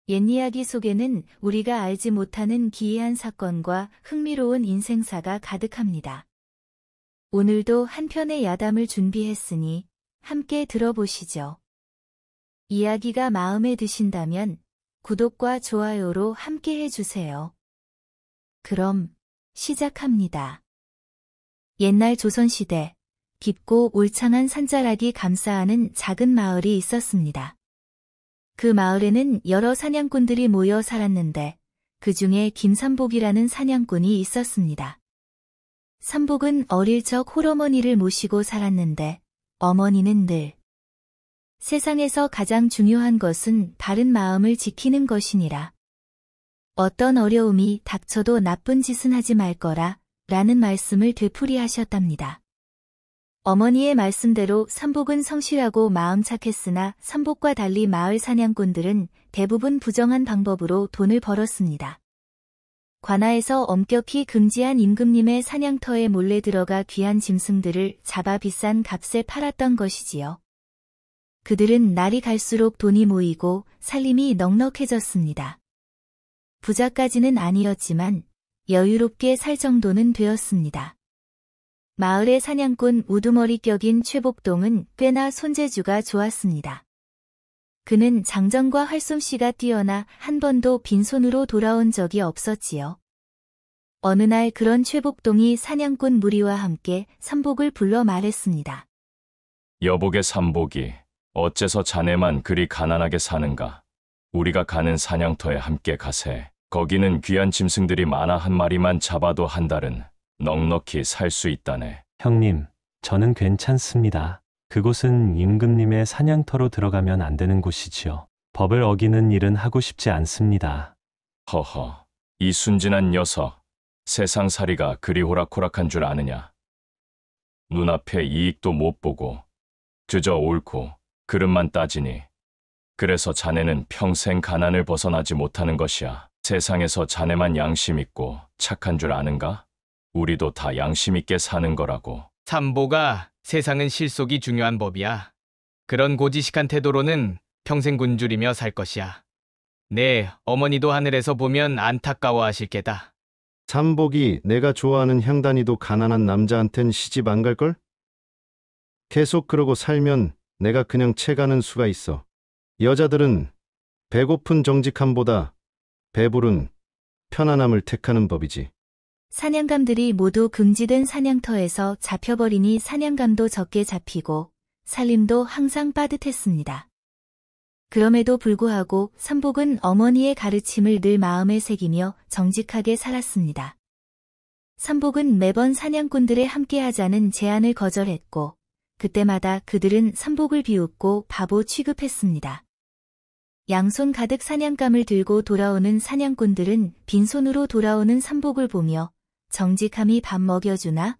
옛이야기 속에는 우리가 알지 못하는 기이한 사건과 흥미로운 인생사가 가득합니다. 오늘도 한 편의 야담을 준비했으니 함께 들어보시죠. 이야기가 마음에 드신다면 구독과 좋아요로 함께 해주세요. 그럼 시작합니다. 옛날 조선시대 깊고 울창한 산자락이 감싸안은 작은 마을이 있었습니다. 그 마을에는 여러 사냥꾼들이 모여 살았는데 그 중에 김삼복이라는 사냥꾼이 있었습니다. 삼복은 어릴 적 홀어머니를 모시고 살았는데 어머니는 늘 세상에서 가장 중요한 것은 바른 마음을 지키는 것이니라. 어떤 어려움이 닥쳐도 나쁜 짓은 하지 말거라 라는 말씀을 되풀이하셨답니다. 어머니의 말씀대로 삼복은 성실하고 마음 착했으나 삼복과 달리 마을 사냥꾼들은 대부분 부정한 방법으로 돈을 벌었습니다. 관아에서 엄격히 금지한 임금님의 사냥터에 몰래 들어가 귀한 짐승들을 잡아 비싼 값에 팔았던 것이지요. 그들은 날이 갈수록 돈이 모이고 살림이 넉넉해졌습니다. 부자까지는 아니었지만 여유롭게 살 정도는 되었습니다. 마을의 사냥꾼 우두머리 격인 최복동은 꽤나 손재주가 좋았습니다. 그는 장정과 활솜씨가 뛰어나 한 번도 빈손으로 돌아온 적이 없었지요. 어느 날 그런 최복동이 사냥꾼 무리와 함께 삼복을 불러 말했습니다. 여복의 삼복이 어째서 자네만 그리 가난하게 사는가? 우리가 가는 사냥터에 함께 가세. 거기는 귀한 짐승들이 많아 한 마리만 잡아도 한 달은 넉넉히 살 수 있다네. 형님, 저는 괜찮습니다. 그곳은 임금님의 사냥터로 들어가면 안 되는 곳이지요. 법을 어기는 일은 하고 싶지 않습니다. 허허, 이 순진한 녀석. 세상살이가 그리 호락호락한 줄 아느냐. 눈앞에 이익도 못 보고 그저 옳고 그름만 따지니 그래서 자네는 평생 가난을 벗어나지 못하는 것이야. 세상에서 자네만 양심 있고 착한 줄 아는가? 우리도 다 양심 있게 사는 거라고. 삼보가 세상은 실속이 중요한 법이야. 그런 고지식한 태도로는 평생 굶주리며 살 것이야. 네, 어머니도 하늘에서 보면 안타까워하실 게다. 삼복이 내가 좋아하는 향단이도 가난한 남자한텐 시집 안 갈걸? 계속 그러고 살면 내가 그냥 채가는 수가 있어. 여자들은 배고픈 정직함보다 배부른 편안함을 택하는 법이지. 사냥감들이 모두 금지된 사냥터에서 잡혀버리니 사냥감도 적게 잡히고 살림도 항상 빠듯했습니다. 그럼에도 불구하고 삼복은 어머니의 가르침을 늘 마음에 새기며 정직하게 살았습니다. 삼복은 매번 사냥꾼들에 함께하자는 제안을 거절했고 그때마다 그들은 삼복을 비웃고 바보 취급했습니다. 양손 가득 사냥감을 들고 돌아오는 사냥꾼들은 빈손으로 돌아오는 삼복을 보며 정직함이 밥 먹여주나?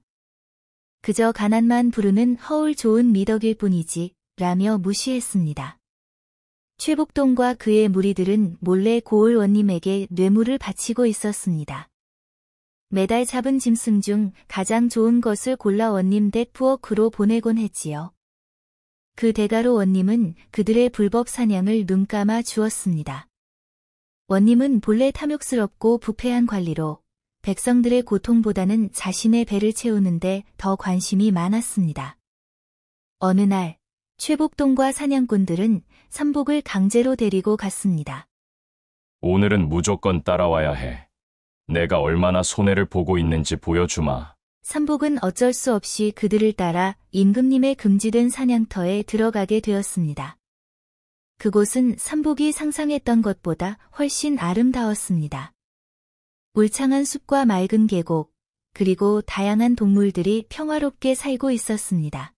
그저 가난만 부르는 허울 좋은 미덕일 뿐이지 라며 무시했습니다. 최복동과 그의 무리들은 몰래 고을 원님에게 뇌물을 바치고 있었습니다. 매달 잡은 짐승 중 가장 좋은 것을 골라 원님 댁 부엌으로 보내곤 했지요. 그 대가로 원님은 그들의 불법 사냥을 눈감아 주었습니다. 원님은 본래 탐욕스럽고 부패한 관리로 백성들의 고통보다는 자신의 배를 채우는데 더 관심이 많았습니다. 어느 날 최복동과 사냥꾼들은 삼복을 강제로 데리고 갔습니다. 오늘은 무조건 따라와야 해. 내가 얼마나 손해를 보고 있는지 보여주마. 삼복은 어쩔 수 없이 그들을 따라 임금님의 금지된 사냥터에 들어가게 되었습니다. 그곳은 삼복이 상상했던 것보다 훨씬 아름다웠습니다. 울창한 숲과 맑은 계곡, 그리고 다양한 동물들이 평화롭게 살고 있었습니다.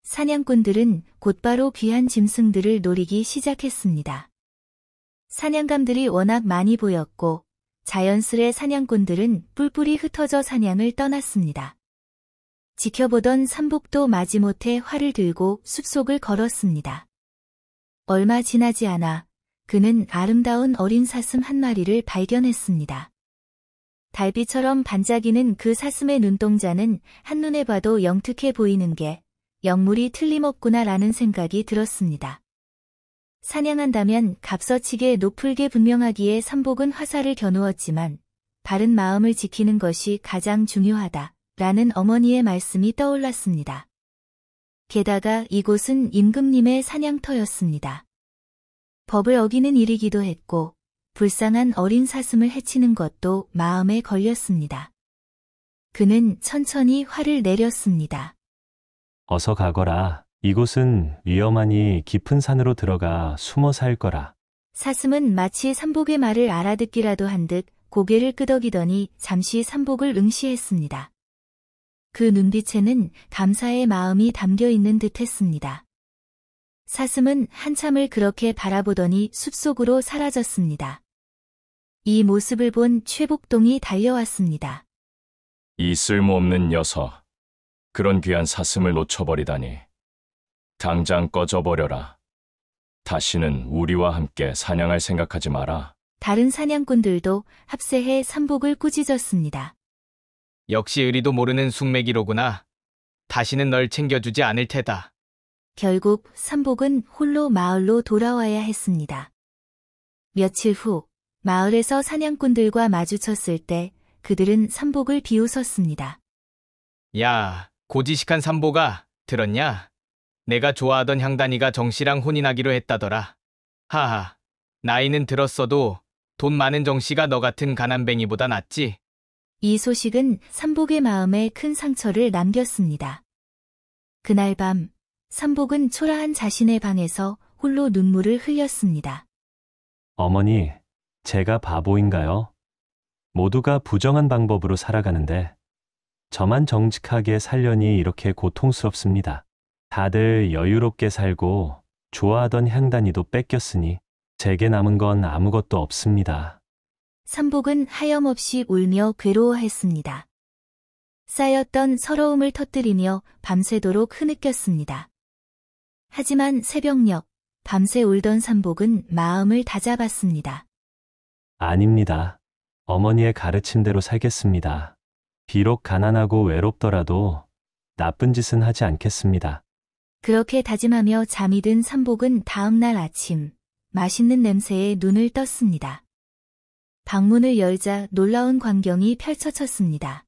사냥꾼들은 곧바로 귀한 짐승들을 노리기 시작했습니다. 사냥감들이 워낙 많이 보였고 자연스레 사냥꾼들은 뿔뿔이 흩어져 사냥을 떠났습니다. 지켜보던 삼복도 마지못해 활을 들고 숲속을 걸었습니다. 얼마 지나지 않아 그는 아름다운 어린 사슴 한 마리를 발견했습니다. 달빛처럼 반짝이는 그 사슴의 눈동자는 한눈에 봐도 영특해 보이는 게 영물이 틀림없구나라는 생각이 들었습니다. 사냥한다면 값어치게 높을게 분명하기에 삼복은 화살을 겨누었지만 바른 마음을 지키는 것이 가장 중요하다. 라는 어머니의 말씀이 떠올랐습니다. 게다가 이곳은 임금님의 사냥터였습니다. 법을 어기는 일이기도 했고 불쌍한 어린 사슴을 해치는 것도 마음에 걸렸습니다. 그는 천천히 화를 내렸습니다. 어서 가거라. 이곳은 위험하니 깊은 산으로 들어가 숨어 살 거라. 사슴은 마치 삼복의 말을 알아듣기라도 한 듯 고개를 끄덕이더니 잠시 삼복을 응시했습니다. 그 눈빛에는 감사의 마음이 담겨 있는 듯 했습니다. 사슴은 한참을 그렇게 바라보더니 숲속으로 사라졌습니다. 이 모습을 본 최복동이 달려왔습니다. 이 쓸모없는 녀석. 그런 귀한 사슴을 놓쳐버리다니. 당장 꺼져버려라. 다시는 우리와 함께 사냥할 생각하지 마라. 다른 사냥꾼들도 합세해 삼복을 꾸짖었습니다. 역시 의리도 모르는 숙매기로구나. 다시는 널 챙겨주지 않을 테다. 결국 삼복은 홀로 마을로 돌아와야 했습니다. 며칠 후 마을에서 사냥꾼들과 마주쳤을 때 그들은 삼복을 비웃었습니다. 야, 고지식한 삼보가 들었냐? 내가 좋아하던 향단이가 정씨랑 혼인하기로 했다더라. 하하, 나이는 들었어도 돈 많은 정씨가 너 같은 가난뱅이보다 낫지? 이 소식은 삼복의 마음에 큰 상처를 남겼습니다. 그날 밤 삼복은 초라한 자신의 방에서 홀로 눈물을 흘렸습니다. 어머니, 제가 바보인가요? 모두가 부정한 방법으로 살아가는데 저만 정직하게 살려니 이렇게 고통스럽습니다. 다들 여유롭게 살고 좋아하던 향단이도 뺏겼으니 제게 남은 건 아무것도 없습니다. 삼복은 하염없이 울며 괴로워했습니다. 쌓였던 서러움을 터뜨리며 밤새도록 흐느꼈습니다. 하지만 새벽녘 밤새 울던 삼복은 마음을 다잡았습니다. 아닙니다. 어머니의 가르침대로 살겠습니다. 비록 가난하고 외롭더라도 나쁜 짓은 하지 않겠습니다. 그렇게 다짐하며 잠이 든 삼복은 다음 날 아침 맛있는 냄새에 눈을 떴습니다. 방문을 열자 놀라운 광경이 펼쳐졌습니다.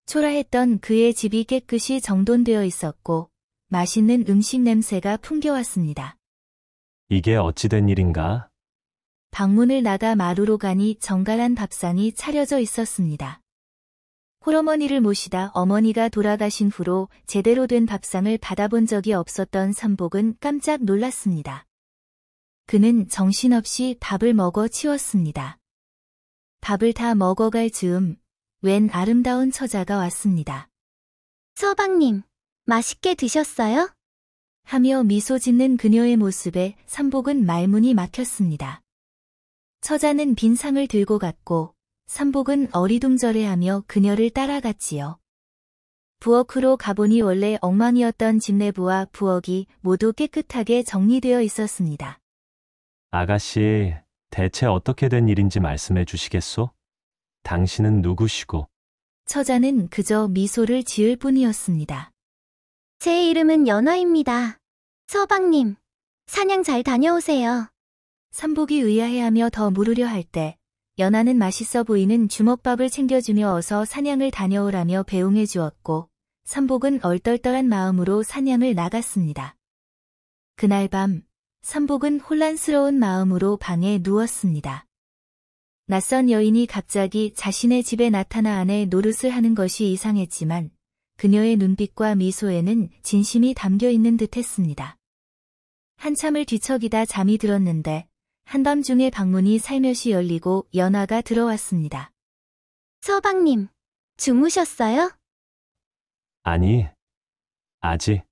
초라했던 그의 집이 깨끗이 정돈되어 있었고 맛있는 음식 냄새가 풍겨왔습니다. 이게 어찌된 일인가? 방문을 나가 마루로 가니 정갈한 밥상이 차려져 있었습니다. 홀어머니를 모시다 어머니가 돌아가신 후로 제대로 된 밥상을 받아본 적이 없었던 삼복은 깜짝 놀랐습니다. 그는 정신없이 밥을 먹어 치웠습니다. 밥을 다 먹어갈 즈음 웬 아름다운 처자가 왔습니다. 서방님, 맛있게 드셨어요? 하며 미소 짓는 그녀의 모습에 삼복은 말문이 막혔습니다. 처자는 빈 상을 들고 갔고 삼복은 어리둥절해하며 그녀를 따라갔지요. 부엌으로 가보니 원래 엉망이었던 집 내부와 부엌이 모두 깨끗하게 정리되어 있었습니다. 아가씨, 대체 어떻게 된 일인지 말씀해 주시겠소? 당신은 누구시고? 처자는 그저 미소를 지을 뿐이었습니다. 제 이름은 연화입니다. 서방님, 사냥 잘 다녀오세요. 삼복이 의아해하며 더 물으려 할 때 연하는 맛있어 보이는 주먹밥을 챙겨주며 어서 사냥을 다녀오라며 배웅해 주었고 삼복은 얼떨떨한 마음으로 사냥을 나갔습니다. 그날 밤 삼복은 혼란스러운 마음으로 방에 누웠습니다. 낯선 여인이 갑자기 자신의 집에 나타나 안에 노릇을 하는 것이 이상했지만 그녀의 눈빛과 미소에는 진심이 담겨 있는 듯했습니다. 한참을 뒤척이다 잠이 들었는데 한밤중에 방문이 살며시 열리고 연화가 들어왔습니다. 서방님, 주무셨어요? 아니, 아직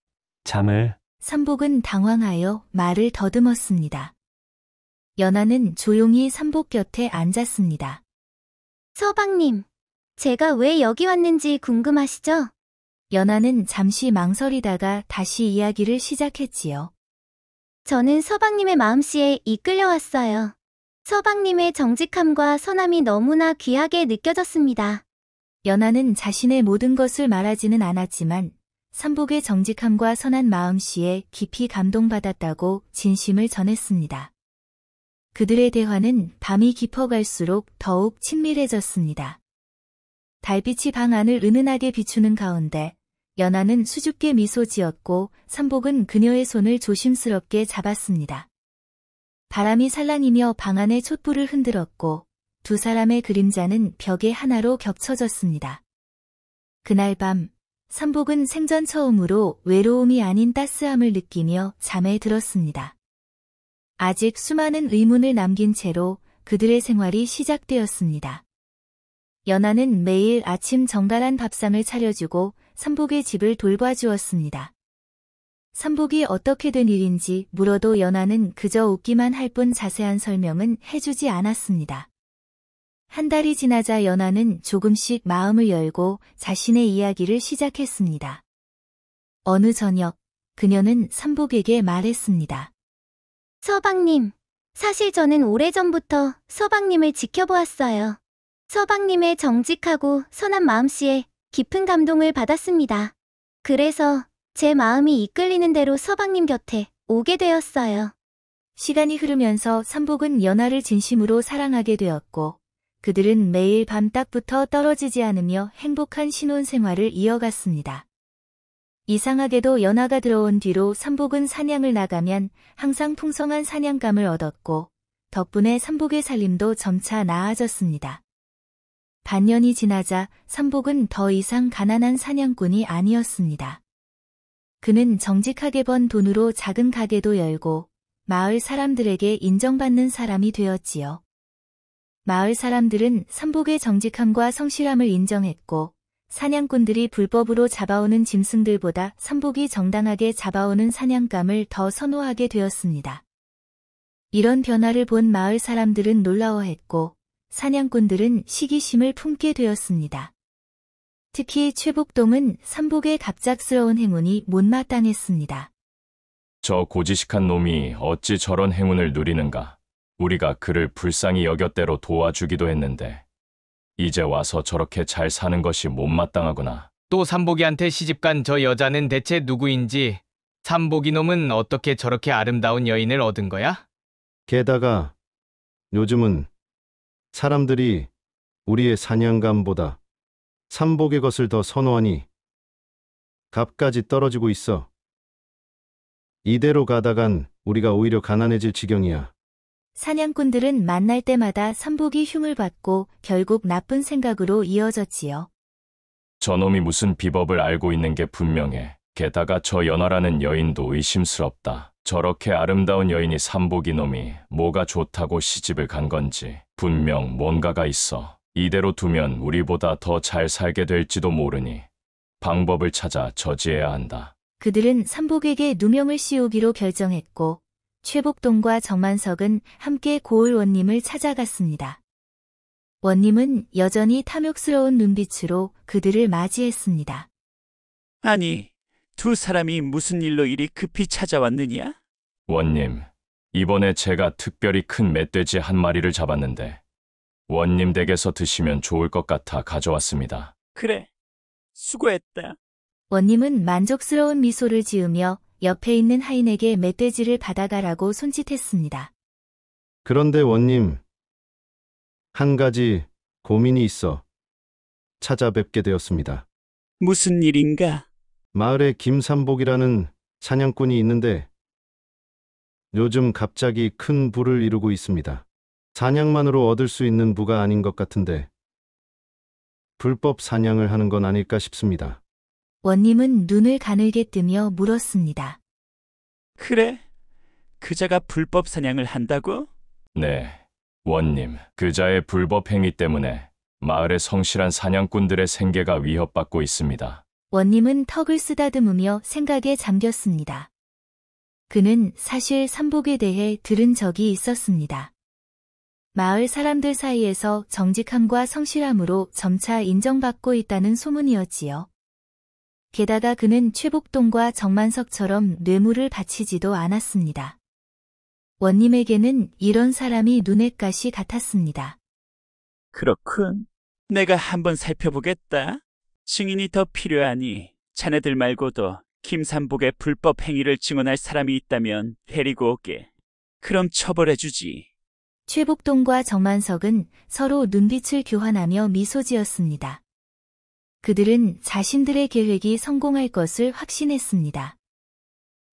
잠을. 삼복은 당황하여 말을 더듬었습니다. 연하는 조용히 삼복 곁에 앉았습니다. 서방님, 제가 왜 여기 왔는지 궁금하시죠? 연하는 잠시 망설이다가 다시 이야기를 시작했지요. 저는 서방님의 마음씨에 이끌려왔어요. 서방님의 정직함과 선함이 너무나 귀하게 느껴졌습니다. 연하는 자신의 모든 것을 말하지는 않았지만 삼복의 정직함과 선한 마음씨에 깊이 감동받았다고 진심을 전했습니다. 그들의 대화는 밤이 깊어갈수록 더욱 친밀해졌습니다. 달빛이 방 안을 은은하게 비추는 가운데 연하는 수줍게 미소 지었고 삼복은 그녀의 손을 조심스럽게 잡았습니다. 바람이 살랑이며 방 안의 촛불을 흔들었고 두 사람의 그림자는 벽에 하나로 겹쳐졌습니다. 그날 밤 삼복은 생전 처음으로 외로움이 아닌 따스함을 느끼며 잠에 들었습니다. 아직 수많은 의문을 남긴 채로 그들의 생활이 시작되었습니다. 연하는 매일 아침 정갈한 밥상을 차려주고 삼복의 집을 돌봐주었습니다. 삼복이 어떻게 된 일인지 물어도 연하는 그저 웃기만 할 뿐 자세한 설명은 해주지 않았습니다. 한 달이 지나자 연하는 조금씩 마음을 열고 자신의 이야기를 시작했습니다. 어느 저녁, 그녀는 삼복에게 말했습니다. 서방님, 사실 저는 오래전부터 서방님을 지켜보았어요. 서방님의 정직하고 선한 마음씨에 깊은 감동을 받았습니다. 그래서 제 마음이 이끌리는 대로 서방님 곁에 오게 되었어요. 시간이 흐르면서 삼복은 연하를 진심으로 사랑하게 되었고 그들은 매일 밤 딱부터 떨어지지 않으며 행복한 신혼생활을 이어갔습니다. 이상하게도 연하가 들어온 뒤로 삼복은 사냥을 나가면 항상 풍성한 사냥감을 얻었고 덕분에 삼복의 살림도 점차 나아졌습니다. 반년이 지나자 삼복은 더 이상 가난한 사냥꾼이 아니었습니다. 그는 정직하게 번 돈으로 작은 가게도 열고 마을 사람들에게 인정받는 사람이 되었지요. 마을 사람들은 삼복의 정직함과 성실함을 인정했고 사냥꾼들이 불법으로 잡아오는 짐승들보다 삼복이 정당하게 잡아오는 사냥감을 더 선호하게 되었습니다. 이런 변화를 본 마을 사람들은 놀라워했고 사냥꾼들은 시기심을 품게 되었습니다. 특히 최복동은 삼복의 갑작스러운 행운이 못마땅했습니다. 저 고지식한 놈이 어찌 저런 행운을 누리는가. 우리가 그를 불쌍히 여겼대로 도와주기도 했는데 이제 와서 저렇게 잘 사는 것이 못마땅하구나. 또 삼복이한테 시집간 저 여자는 대체 누구인지, 삼복이 놈은 어떻게 저렇게 아름다운 여인을 얻은 거야? 게다가 요즘은 사람들이 우리의 사냥감보다 삼복의 것을 더 선호하니 값까지 떨어지고 있어. 이대로 가다간 우리가 오히려 가난해질 지경이야. 사냥꾼들은 만날 때마다 삼복이 흉을 받고 결국 나쁜 생각으로 이어졌지요. 저놈이 무슨 비법을 알고 있는 게 분명해. 게다가 저 연하라는 여인도 의심스럽다. 저렇게 아름다운 여인이 삼복이 놈이 뭐가 좋다고 시집을 간 건지 분명 뭔가가 있어. 이대로 두면 우리보다 더 잘 살게 될지도 모르니 방법을 찾아 저지해야 한다. 그들은 삼복에게 누명을 씌우기로 결정했고 최복동과 정만석은 함께 고을 원님을 찾아갔습니다. 원님은 여전히 탐욕스러운 눈빛으로 그들을 맞이했습니다. 아니, 두 사람이 무슨 일로 이리 급히 찾아왔느냐? 원님, 이번에 제가 특별히 큰 멧돼지 한 마리를 잡았는데 원님 댁에서 드시면 좋을 것 같아 가져왔습니다. 그래, 수고했다. 원님은 만족스러운 미소를 지으며 옆에 있는 하인에게 멧돼지를 받아가라고 손짓했습니다. 그런데 원님, 한 가지 고민이 있어 찾아뵙게 되었습니다. 무슨 일인가? 마을에 김삼복이라는 사냥꾼이 있는데 요즘 갑자기 큰 부를 이루고 있습니다. 사냥만으로 얻을 수 있는 부가 아닌 것 같은데 불법 사냥을 하는 건 아닐까 싶습니다. 원님은 눈을 가늘게 뜨며 물었습니다. 그래? 그자가 불법 사냥을 한다고? 네, 원님, 그자의 불법 행위 때문에 마을의 성실한 사냥꾼들의 생계가 위협받고 있습니다. 원님은 턱을 쓰다듬으며 생각에 잠겼습니다. 그는 사실 삼복에 대해 들은 적이 있었습니다. 마을 사람들 사이에서 정직함과 성실함으로 점차 인정받고 있다는 소문이었지요. 게다가 그는 최복동과 정만석처럼 뇌물을 바치지도 않았습니다. 원님에게는 이런 사람이 눈엣가시 같았습니다. 그렇군. 내가 한번 살펴보겠다. 증인이 더 필요하니 자네들 말고도 김삼복의 불법 행위를 증언할 사람이 있다면 데리고 오게. 그럼 처벌해주지. 최복동과 정만석은 서로 눈빛을 교환하며 미소 지었습니다. 그들은 자신들의 계획이 성공할 것을 확신했습니다.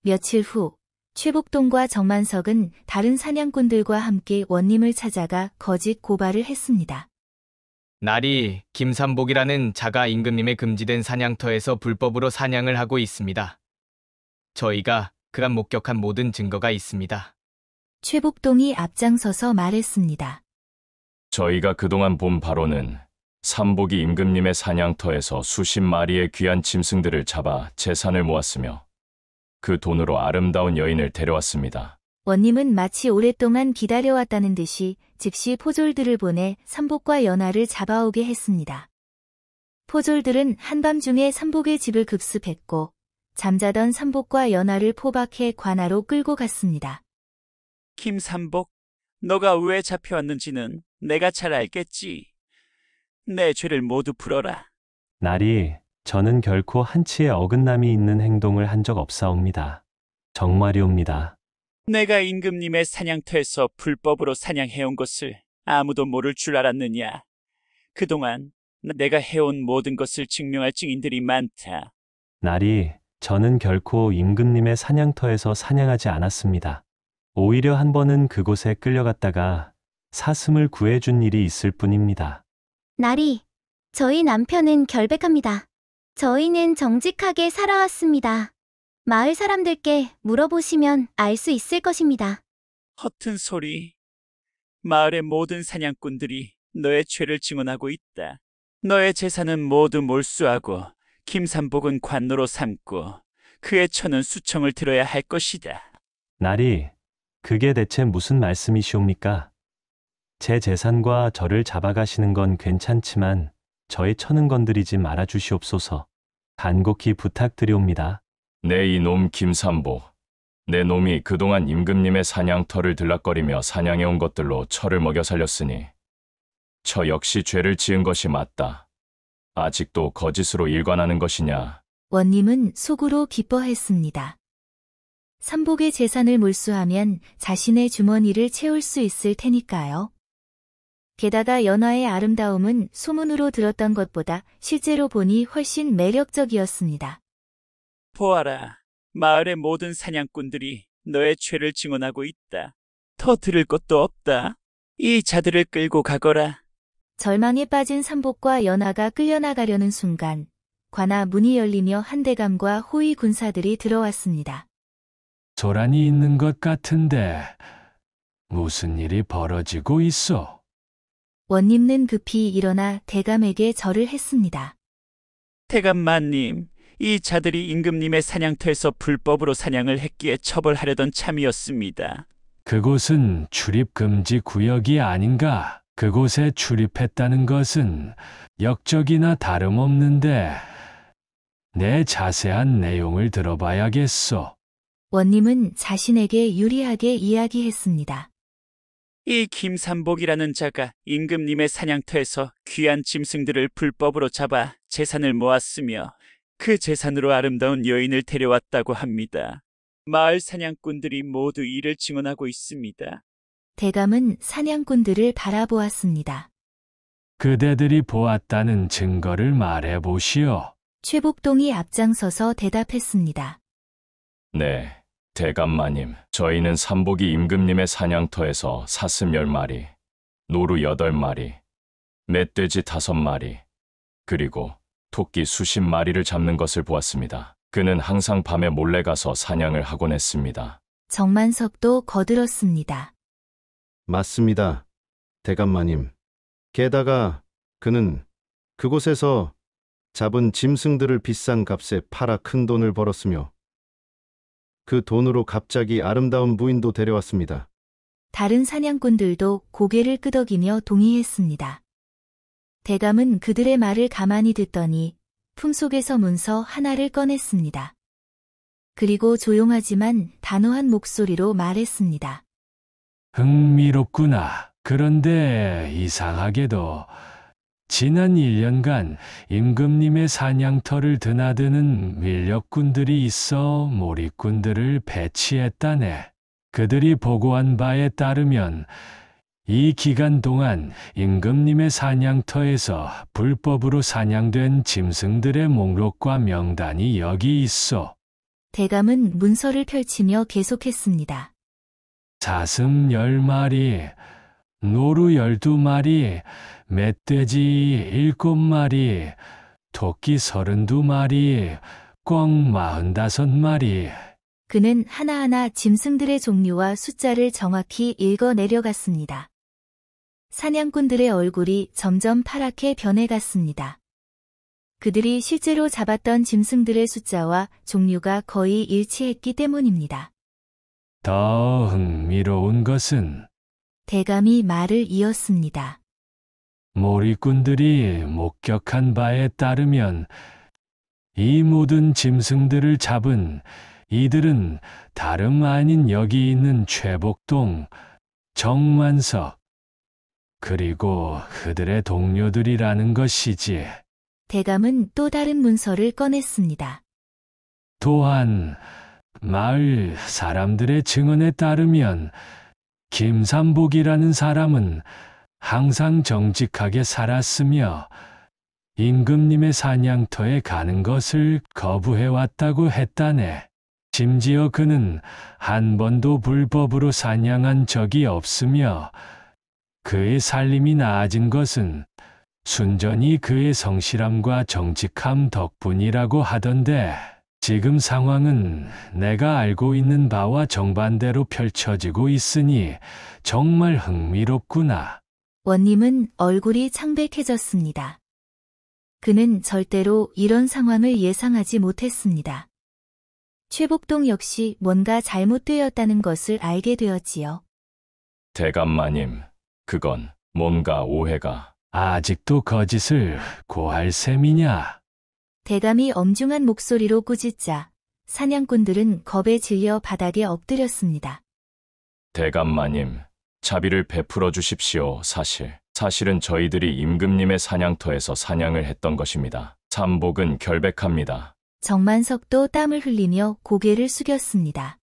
며칠 후, 최복동과 정만석은 다른 사냥꾼들과 함께 원님을 찾아가 거짓 고발을 했습니다. 날이 김삼복이라는 자가 임금님의 금지된 사냥터에서 불법으로 사냥을 하고 있습니다. 저희가 그간 목격한 모든 증거가 있습니다. 최복동이 앞장서서 말했습니다. 저희가 그동안 본 바로는 삼복이 임금님의 사냥터에서 수십 마리의 귀한 짐승들을 잡아 재산을 모았으며 그 돈으로 아름다운 여인을 데려왔습니다. 원님은 마치 오랫동안 기다려왔다는 듯이 즉시 포졸들을 보내 삼복과 연하를 잡아오게 했습니다. 포졸들은 한밤중에 삼복의 집을 급습했고 잠자던 삼복과 연하를 포박해 관하로 끌고 갔습니다. 김삼복, 너가 왜 잡혀왔는지는 내가 잘 알겠지. 내 죄를 모두 풀어라. 날이 저는 결코 한치의 어긋남이 있는 행동을 한 적 없사옵니다. 정말이옵니다. 내가 임금님의 사냥터에서 불법으로 사냥해온 것을 아무도 모를 줄 알았느냐. 그동안 내가 해온 모든 것을 증명할 증인들이 많다. 날이 저는 결코 임금님의 사냥터에서 사냥하지 않았습니다. 오히려 한 번은 그곳에 끌려갔다가 사슴을 구해준 일이 있을 뿐입니다. 날이, 저희 남편은 결백합니다. 저희는 정직하게 살아왔습니다. 마을 사람들께 물어보시면 알 수 있을 것입니다. 허튼 소리. 마을의 모든 사냥꾼들이 너의 죄를 증언하고 있다. 너의 재산은 모두 몰수하고 김삼복은 관노로 삼고 그의 처는 수청을 들어야 할 것이다. 날이 그게 대체 무슨 말씀이시옵니까? 제 재산과 저를 잡아가시는 건 괜찮지만 저의 처는 건드리지 말아 주시옵소서. 간곡히 부탁드리옵니다. 내 이놈 김삼복, 내 놈이 그동안 임금님의 사냥터를 들락거리며 사냥해온 것들로 처를 먹여 살렸으니 처 역시 죄를 지은 것이 맞다. 아직도 거짓으로 일관하는 것이냐? 원님은 속으로 기뻐했습니다. 삼복의 재산을 몰수하면 자신의 주머니를 채울 수 있을 테니까요. 게다가 연하의 아름다움은 소문으로 들었던 것보다 실제로 보니 훨씬 매력적이었습니다. 보아라, 마을의 모든 사냥꾼들이 너의 죄를 증언하고 있다. 더 들을 것도 없다. 이 자들을 끌고 가거라. 절망에 빠진 삼복과 연하가 끌려나가려는 순간 관아 문이 열리며 한대감과 호위 군사들이 들어왔습니다. 소란이 있는 것 같은데 무슨 일이 벌어지고 있어? 원님은 급히 일어나 대감에게 절을 했습니다. 대감마님, 이 자들이 임금님의 사냥터에서 불법으로 사냥을 했기에 처벌하려던 참이었습니다. 그곳은 출입 금지 구역이 아닌가? 그곳에 출입했다는 것은 역적이나 다름없는데 내 자세한 내용을 들어봐야겠어. 원님은 자신에게 유리하게 이야기했습니다. 이 김삼복이라는 자가 임금님의 사냥터에서 귀한 짐승들을 불법으로 잡아 재산을 모았으며 그 재산으로 아름다운 여인을 데려왔다고 합니다. 마을 사냥꾼들이 모두 이를 증언하고 있습니다. 대감은 사냥꾼들을 바라보았습니다. 그대들이 보았다는 증거를 말해보시오. 최복동이 앞장서서 대답했습니다. 네, 대감마님, 저희는 삼복이 임금님의 사냥터에서 사슴 10마리, 노루 8마리, 멧돼지 5마리, 그리고 토끼 수십 마리를 잡는 것을 보았습니다. 그는 항상 밤에 몰래 가서 사냥을 하곤 했습니다. 정만석도 거들었습니다. 맞습니다. 대감마님. 게다가 그는 그곳에서 잡은 짐승들을 비싼 값에 팔아 큰 돈을 벌었으며 그 돈으로 갑자기 아름다운 부인도 데려왔습니다. 다른 사냥꾼들도 고개를 끄덕이며 동의했습니다. 대감은 그들의 말을 가만히 듣더니 품속에서 문서 하나를 꺼냈습니다. 그리고 조용하지만 단호한 목소리로 말했습니다. 흥미롭구나. 그런데 이상하게도 지난 1년간 임금님의 사냥터를 드나드는 밀렵꾼들이 있어 몰입꾼들을 배치했다네. 그들이 보고한 바에 따르면 이 기간 동안 임금님의 사냥터에서 불법으로 사냥된 짐승들의 목록과 명단이 여기 있어. 대감은 문서를 펼치며 계속했습니다. 사슴 10마리, 노루 12마리, 멧돼지 7마리, 토끼 32마리, 꿩 45마리. 그는 하나하나 짐승들의 종류와 숫자를 정확히 읽어 내려갔습니다. 사냥꾼들의 얼굴이 점점 파랗게 변해갔습니다. 그들이 실제로 잡았던 짐승들의 숫자와 종류가 거의 일치했기 때문입니다. 더 흥미로운 것은 대감이 말을 이었습니다. 몰입꾼들이 목격한 바에 따르면 이 모든 짐승들을 잡은 이들은 다름 아닌 여기 있는 최복동, 정만석, 그리고 그들의 동료들이라는 것이지. 대감은 또 다른 문서를 꺼냈습니다. 또한 마을 사람들의 증언에 따르면 김삼복이라는 사람은 항상 정직하게 살았으며 임금님의 사냥터에 가는 것을 거부해왔다고 했다네. 심지어 그는 한 번도 불법으로 사냥한 적이 없으며 그의 살림이 나아진 것은 순전히 그의 성실함과 정직함 덕분이라고 하던데, 지금 상황은 내가 알고 있는 바와 정반대로 펼쳐지고 있으니 정말 흥미롭구나. 원님은 얼굴이 창백해졌습니다. 그는 절대로 이런 상황을 예상하지 못했습니다. 최복동 역시 뭔가 잘못되었다는 것을 알게 되었지요. 대감마님, 그건 뭔가 오해가. 아직도 거짓을 고할 셈이냐? 대감이 엄중한 목소리로 꾸짖자 사냥꾼들은 겁에 질려 바닥에 엎드렸습니다. 대감마님, 자비를 베풀어 주십시오. 사실은 저희들이 임금님의 사냥터에서 사냥을 했던 것입니다. 삼복은 결백합니다. 정만석도 땀을 흘리며 고개를 숙였습니다.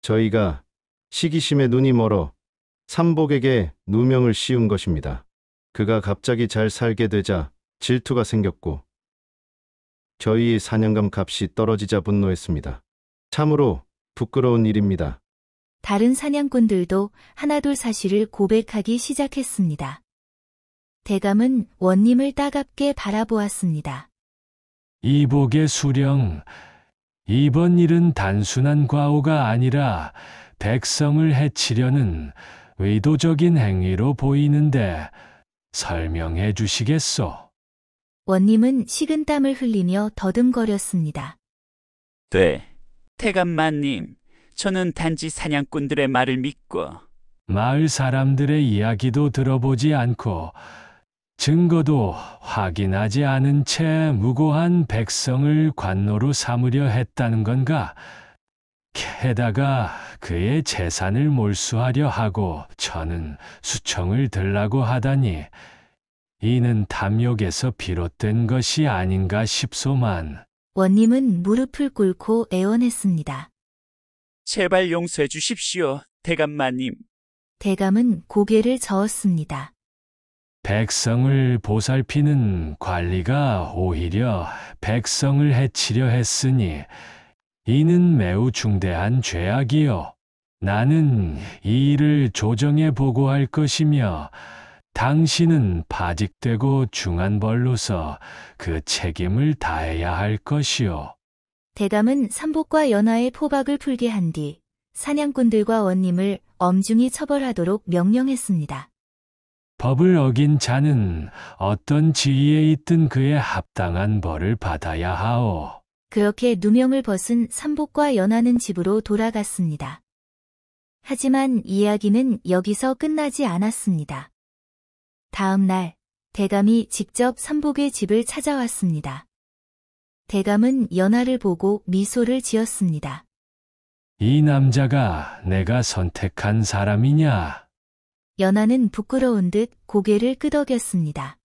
저희가 시기심에 눈이 멀어 삼복에게 누명을 씌운 것입니다. 그가 갑자기 잘 살게 되자 질투가 생겼고 저희의 사냥감 값이 떨어지자 분노했습니다. 참으로 부끄러운 일입니다. 다른 사냥꾼들도 하나둘 사실을 고백하기 시작했습니다. 대감은 원님을 따갑게 바라보았습니다. 이복의 수령, 이번 일은 단순한 과오가 아니라 백성을 해치려는 의도적인 행위로 보이는데 설명해 주시겠소? 원님은 식은땀을 흘리며 더듬거렸습니다. 대감마님, 저는 단지 사냥꾼들의 말을 믿고 마을 사람들의 이야기도 들어보지 않고 증거도 확인하지 않은 채 무고한 백성을 관노로 삼으려 했다는 건가? 게다가 그의 재산을 몰수하려 하고 저는 수청을 들라고 하다니 이는 탐욕에서 비롯된 것이 아닌가 싶소만. 원님은 무릎을 꿇고 애원했습니다. 제발 용서해 주십시오, 대감마님. 대감은 고개를 저었습니다. 백성을 보살피는 관리가 오히려 백성을 해치려 했으니 이는 매우 중대한 죄악이요. 나는 이 일을 조정에 보고할 것이며 당신은 파직되고 중한 벌로서 그 책임을 다해야 할 것이요. 대감은 삼복과 연하의 포박을 풀게 한 뒤 사냥꾼들과 원님을 엄중히 처벌하도록 명령했습니다. 법을 어긴 자는 어떤 지위에 있든 그에 합당한 벌을 받아야 하오. 그렇게 누명을 벗은 삼복과 연하는 집으로 돌아갔습니다. 하지만 이야기는 여기서 끝나지 않았습니다. 다음 날, 대감이 직접 삼복의 집을 찾아왔습니다. 대감은 연하를 보고 미소를 지었습니다. 이 남자가 내가 선택한 사람이냐? 연하는 부끄러운 듯 고개를 끄덕였습니다.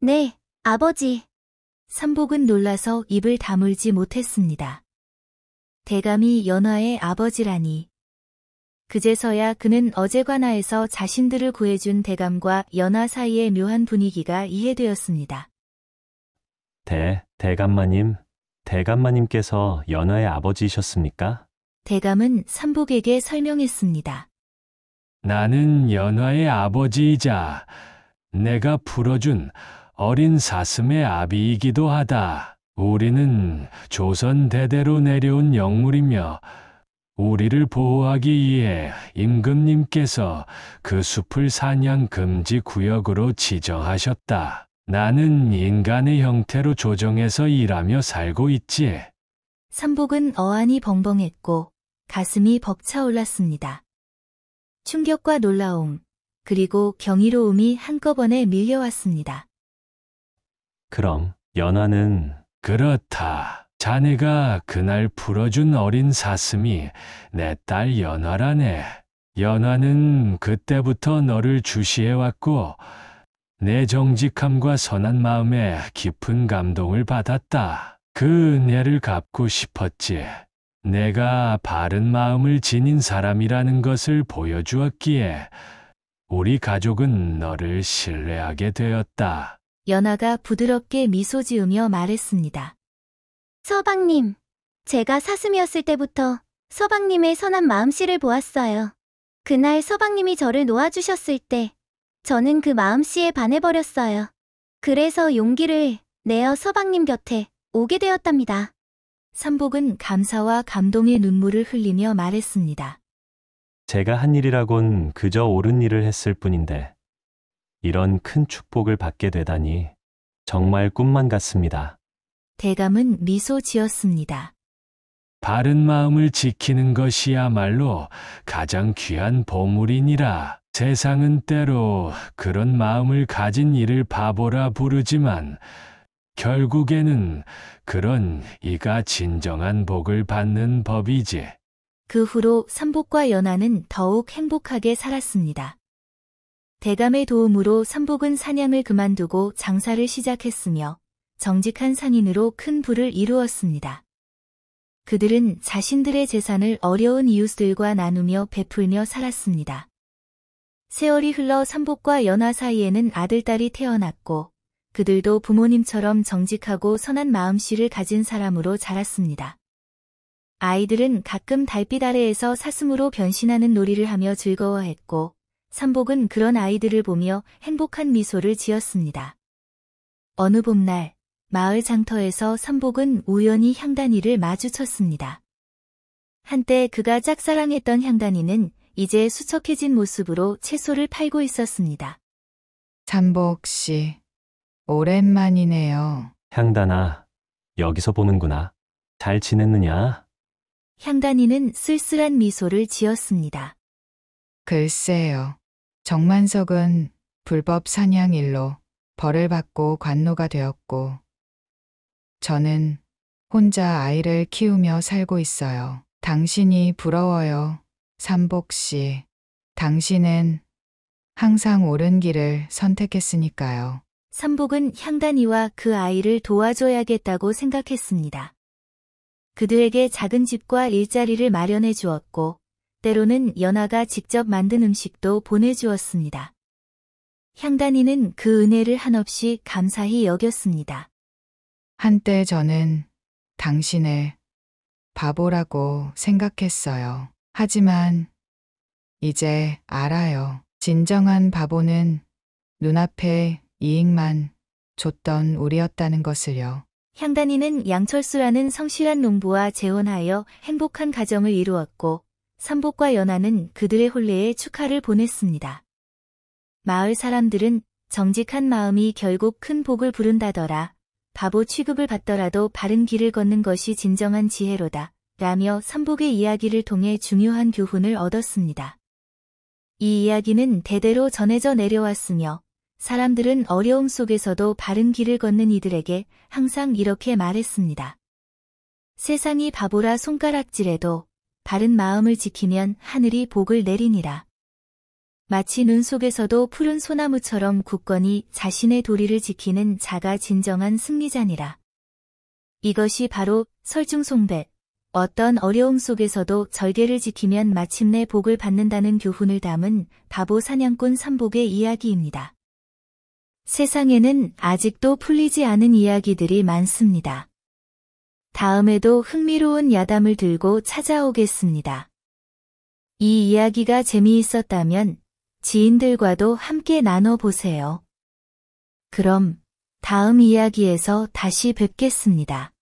네, 아버지. 삼복은 놀라서 입을 다물지 못했습니다. 대감이 연화의 아버지라니. 그제서야 그는 어제 관아에서 자신들을 구해준 대감과 연화 사이의 묘한 분위기가 이해되었습니다. 대감마님께서 연화의 아버지이셨습니까? 대감은 삼복에게 설명했습니다. 나는 연화의 아버지이자 내가 풀어준 어린 사슴의 아비이기도 하다. 우리는 조선 대대로 내려온 영물이며 우리를 보호하기 위해 임금님께서 그 숲을 사냥 금지 구역으로 지정하셨다. 나는 인간의 형태로 조정해서 일하며 살고 있지. 삼복은 어안이 벙벙했고 가슴이 벅차올랐습니다. 충격과 놀라움, 그리고 경이로움이 한꺼번에 밀려왔습니다. 그럼 연화는 그렇다. 자네가 그날 풀어준 어린 사슴이 내 딸 연화라네. 연화는 그때부터 너를 주시해왔고 내 정직함과 선한 마음에 깊은 감동을 받았다. 그 은혜를 갚고 싶었지. 내가 바른 마음을 지닌 사람이라는 것을 보여주었기에 우리 가족은 너를 신뢰하게 되었다. 연화가 부드럽게 미소 지으며 말했습니다. 서방님, 제가 사슴이었을 때부터 서방님의 선한 마음씨를 보았어요. 그날 서방님이 저를 놓아주셨을 때 저는 그 마음씨에 반해버렸어요. 그래서 용기를 내어 서방님 곁에 오게 되었답니다. 삼복은 감사와 감동의 눈물을 흘리며 말했습니다. 제가 한 일이라곤 그저 옳은 일을 했을 뿐인데 이런 큰 축복을 받게 되다니 정말 꿈만 같습니다. 대감은 미소 지었습니다. 바른 마음을 지키는 것이야말로 가장 귀한 보물이니라. 세상은 때로 그런 마음을 가진 이를 바보라 부르지만 결국에는 그런 이가 진정한 복을 받는 법이지. 그 후로 삼복과 연화는 더욱 행복하게 살았습니다. 대감의 도움으로 삼복은 사냥을 그만두고 장사를 시작했으며 정직한 상인으로 큰 부를 이루었습니다. 그들은 자신들의 재산을 어려운 이웃들과 나누며 베풀며 살았습니다. 세월이 흘러 삼복과 연화 사이에는 아들딸이 태어났고 그들도 부모님처럼 정직하고 선한 마음씨를 가진 사람으로 자랐습니다. 아이들은 가끔 달빛 아래에서 사슴으로 변신하는 놀이를 하며 즐거워했고 삼복은 그런 아이들을 보며 행복한 미소를 지었습니다. 어느 봄날 마을 장터에서 삼복은 우연히 향단이를 마주쳤습니다. 한때 그가 짝사랑했던 향단이는 이제 수척해진 모습으로 채소를 팔고 있었습니다. 삼복 씨, 오랜만이네요. 향단아, 여기서 보는구나. 잘 지냈느냐? 향단이는 쓸쓸한 미소를 지었습니다. 글쎄요. 정만석은 불법 사냥 일로 벌을 받고 관노가 되었고 저는 혼자 아이를 키우며 살고 있어요. 당신이 부러워요. 삼복 씨, 당신은 항상 옳은 길을 선택했으니까요. 삼복은 향단이와 그 아이를 도와줘야겠다고 생각했습니다. 그들에게 작은 집과 일자리를 마련해 주었고 때로는 연화가 직접 만든 음식도 보내주었습니다. 향단이는 그 은혜를 한없이 감사히 여겼습니다. 한때 저는 당신을 바보라고 생각했어요. 하지만 이제 알아요. 진정한 바보는 눈앞에 이익만 줬던 우리였다는 것을요. 향단이는 양철수라는 성실한 농부와 재혼하여 행복한 가정을 이루었고 삼복과 연화는 그들의 혼례에 축하를 보냈습니다. 마을 사람들은 정직한 마음이 결국 큰 복을 부른다더라. 바보 취급을 받더라도 바른 길을 걷는 것이 진정한 지혜로다. 라며 삼복의 이야기를 통해 중요한 교훈을 얻었습니다. 이 이야기는 대대로 전해져 내려왔으며 사람들은 어려움 속에서도 바른 길을 걷는 이들에게 항상 이렇게 말했습니다. 세상이 바보라 손가락질해도 바른 마음을 지키면 하늘이 복을 내리니라. 마치 눈 속에서도 푸른 소나무처럼 굳건히 자신의 도리를 지키는 자가 진정한 승리자니라. 이것이 바로 설중송배, 어떤 어려움 속에서도 절개를 지키면 마침내 복을 받는다는 교훈을 담은 바보 사냥꾼 삼복의 이야기입니다. 세상에는 아직도 풀리지 않은 이야기들이 많습니다. 다음에도 흥미로운 야담을 들고 찾아오겠습니다. 이 이야기가 재미있었다면 지인들과도 함께 나눠보세요. 그럼 다음 이야기에서 다시 뵙겠습니다.